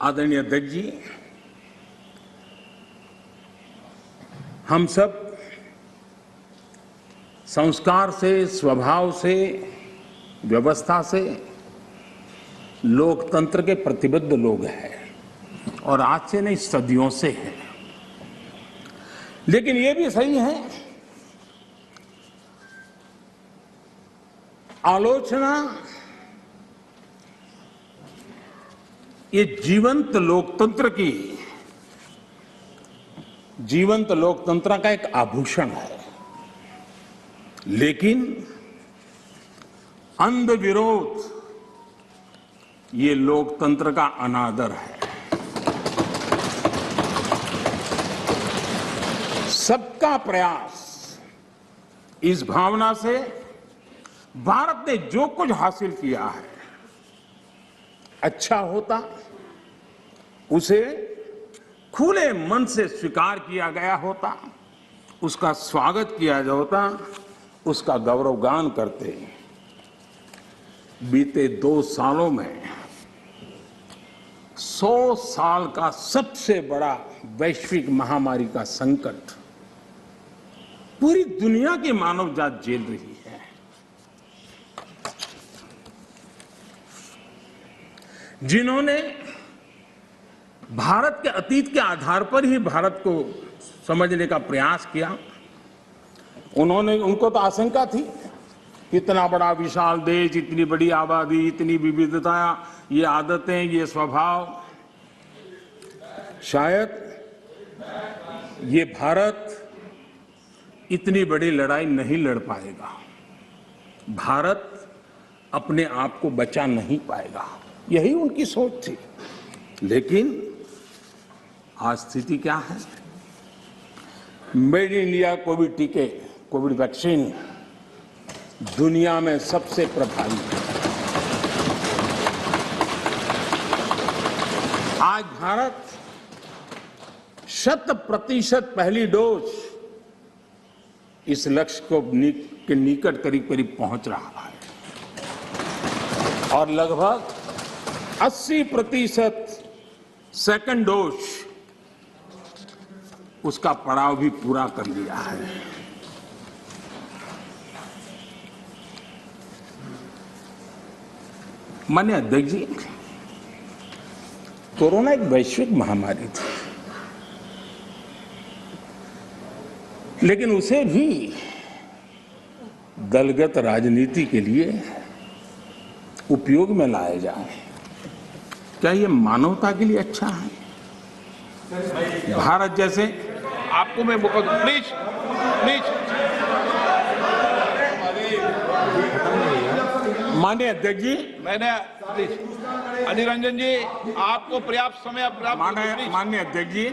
आदरणीय अध्यक्ष जी, हम सब संस्कार से, स्वभाव से, व्यवस्था से लोकतंत्र के प्रतिबद्ध लोग हैं और आज से नहीं सदियों से हैं। लेकिन ये भी सही है, आलोचना ये जीवंत लोकतंत्र का एक आभूषण है, लेकिन अंध विरोध ये लोकतंत्र का अनादर है। सबका प्रयास, इस भावना से भारत ने जो कुछ हासिल किया है, अच्छा होता उसे खुले मन से स्वीकार किया गया होता, उसका स्वागत किया होता, उसका गौरवगान करते। बीते 2 सालों में 100 साल का सबसे बड़ा वैश्विक महामारी का संकट पूरी दुनिया की मानव जात झेल रही है। जिन्होंने भारत के अतीत के आधार पर ही भारत को समझने का प्रयास किया, उनको तो आशंका थी, इतना बड़ा विशाल देश, इतनी बड़ी आबादी, इतनी विविधता, ये आदतें, ये स्वभाव, शायद ये भारत इतनी बड़ी लड़ाई नहीं लड़ पाएगा, भारत अपने आप को बचा नहीं पाएगा, यही उनकी सोच थी। लेकिन आज स्थिति क्या है? मेड इन इंडिया कोविड टीके, कोविड वैक्सीन दुनिया में सबसे प्रभावी है। आज भारत 100% पहली डोज इस लक्ष्य के निकट करीब पहुंच रहा है और लगभग 80% सेकंड डोज उसका पड़ाव भी पूरा कर लिया है। माननीय अध्यक्ष जी, कोरोना एक वैश्विक महामारी थी, लेकिन उसे भी दलगत राजनीति के लिए उपयोग में लाया जाए, क्या ये मानवता के लिए अच्छा है? भारत जैसे, आपको मैं प्लीज माननीय अध्यक्ष जी, मैंने अधीर रंजन जी आपको पर्याप्त समय, माननीय अध्यक्ष जी,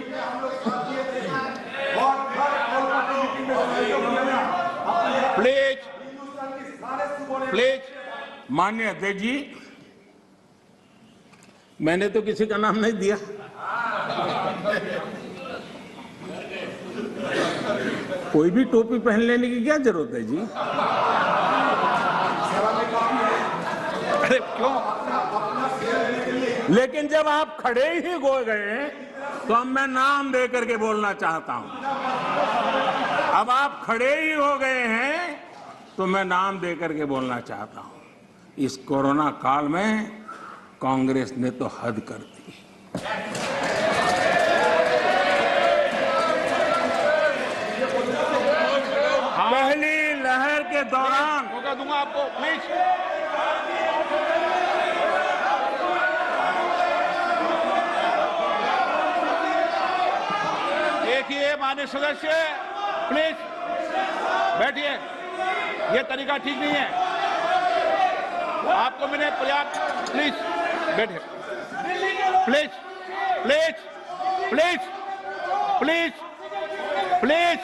प्लीज माननीय अध्यक्ष जी, मैंने तो किसी का नाम नहीं दिया। कोई भी टोपी पहन लेने की क्या जरूरत है जी? अरे क्यों? लेकिन जब आप खड़े ही हो गए तो अब मैं नाम दे करके बोलना चाहता हूं। अब आप खड़े ही हो गए हैं तो मैं नाम दे करके बोलना चाहता हूं। इस कोरोना काल में कांग्रेस ने तो हद कर दी। पहली लहर के दौरान, मौका दूंगा आपको, प्लीज। देखिए माननीय सदस्य, प्लीज बैठिए, ये तरीका ठीक नहीं है। आपको मैंने पर्याप्त, प्लीज बैठिए, please please please please please.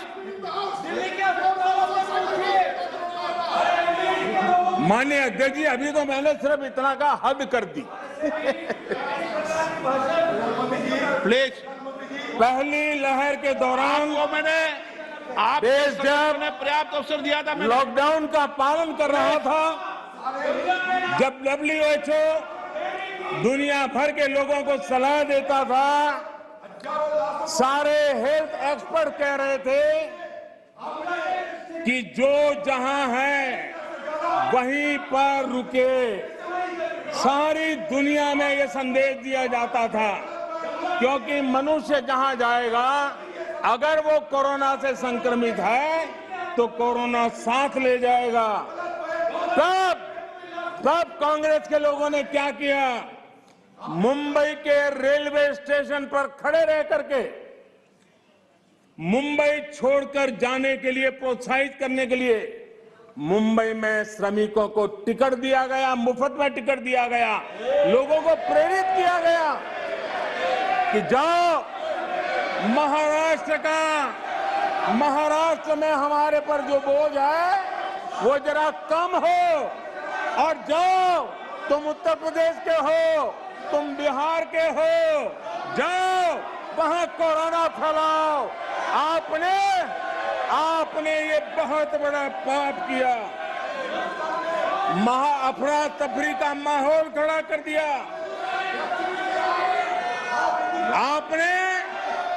माननीय अध्यक्ष जी, अभी तो मैंने सिर्फ इतना का हद कर दी। प्लीज, पहली लहर के दौरान आपको मैंने देश जब पर्याप्त अवसर दिया था, लॉकडाउन का पालन कर रहा था, जब WHO दुनिया भर के लोगों को सलाह देता था। सारे हेल्थ एक्सपर्ट कह रहे थे कि जो जहां है वहीं पर रुके। सारी दुनिया में यह संदेश दिया जाता था, क्योंकि मनुष्य जहां जाएगा, अगर वो कोरोना से संक्रमित है तो कोरोना साथ ले जाएगा। तब कांग्रेस के लोगों ने क्या किया? मुंबई के रेलवे स्टेशन पर खड़े रह करके मुंबई छोड़कर जाने के लिए प्रोत्साहित करने के लिए मुंबई में श्रमिकों को टिकट दिया गया, मुफ्त में टिकट दिया गया। लोगों को प्रेरित किया गया कि जाओ महाराष्ट्र में हमारे पर जो बोझ है वो जरा कम हो, और जाओ तुम उत्तर प्रदेश के हो, तुम बिहार के हो, जाओ वहां कोरोना फैलाओ। आपने ये बहुत बड़ा पाप किया, अफरा तफरी का माहौल खड़ा कर दिया। आपने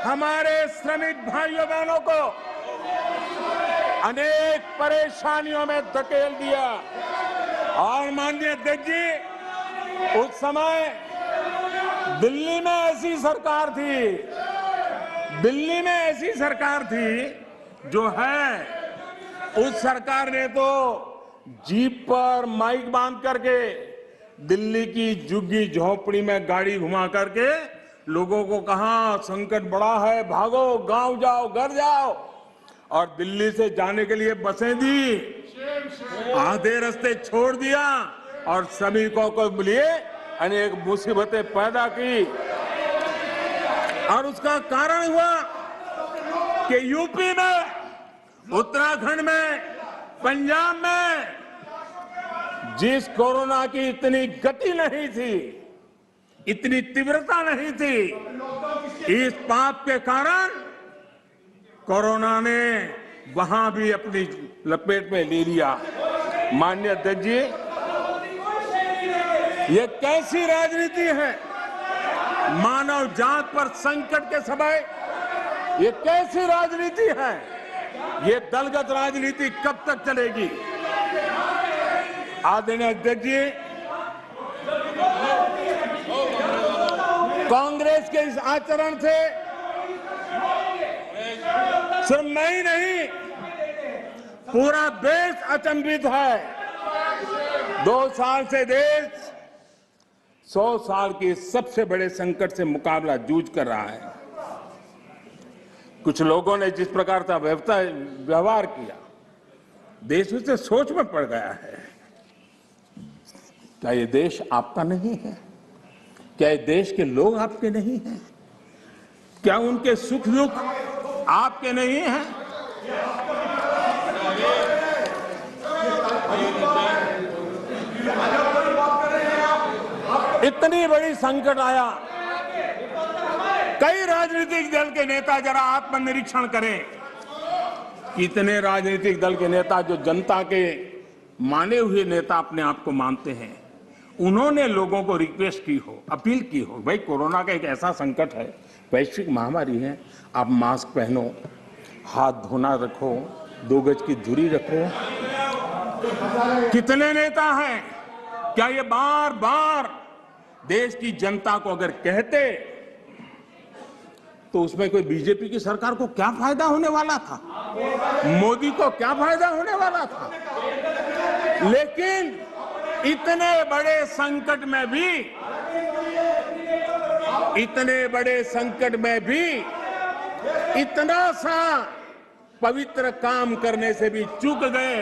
हमारे श्रमिक भाइयों बहनों को अनेक परेशानियों में धकेल दिया। और माननीय अध्यक्ष जी, उस समय दिल्ली में ऐसी सरकार थी जो है, उस सरकार ने तो जीप पर माइक बांध करके दिल्ली की झुग्गी झोपड़ी में गाड़ी घुमा करके लोगों को कहा संकट बड़ा है, भागो, गांव जाओ, घर जाओ। और दिल्ली से जाने के लिए बसें दी, आधे रास्ते छोड़ दिया और श्रमिकों को लिए अनेक मुसीबतें पैदा की। और उसका कारण हुआ कि यूपी में, उत्तराखंड में, पंजाब में जिस कोरोना की इतनी गति नहीं थी, इतनी तीव्रता नहीं थी, इस पाप के कारण कोरोना ने वहां भी अपनी लपेट में ले लिया। माननीय अध्यक्ष जी, ये कैसी राजनीति है? मानव जात पर संकट के समय ये कैसी राजनीति है? ये दलगत राजनीति कब तक चलेगी? आदरणीय अध्यक्ष जी, कांग्रेस के इस आचरण से सिर्फ मैं ही नहीं, पूरा देश अचंभित है। 2 साल से देश 100 साल के सबसे बड़े संकट से मुकाबला जूझ कर रहा है। कुछ लोगों ने जिस प्रकार का व्यवहार किया, देश उससे सोच में पड़ गया है। क्या ये देश आपका नहीं है? क्या ये देश के लोग आपके नहीं हैं? क्या उनके सुख दुख आपके नहीं हैं? इतनी बड़ी संकट आया, कई राजनीतिक दल के नेता जरा आत्मनिरीक्षण करें। कितने राजनीतिक दल के नेता जो जनता के माने हुए नेता अपने आप को मानते हैं, उन्होंने लोगों को रिक्वेस्ट की हो, अपील की हो, भाई कोरोना का एक ऐसा संकट है, वैश्विक महामारी है, आप मास्क पहनो, हाथ धोना रखो, 2 गज की दूरी रखो। कितने नेता हैं? क्या ये बार बार देश की जनता को अगर कहते तो उसमें कोई बीजेपी की सरकार को क्या फायदा होने वाला था? मोदी को क्या फायदा होने वाला था? लेकिन इतने बड़े संकट में भी इतना सा पवित्र काम करने से भी चूक गए।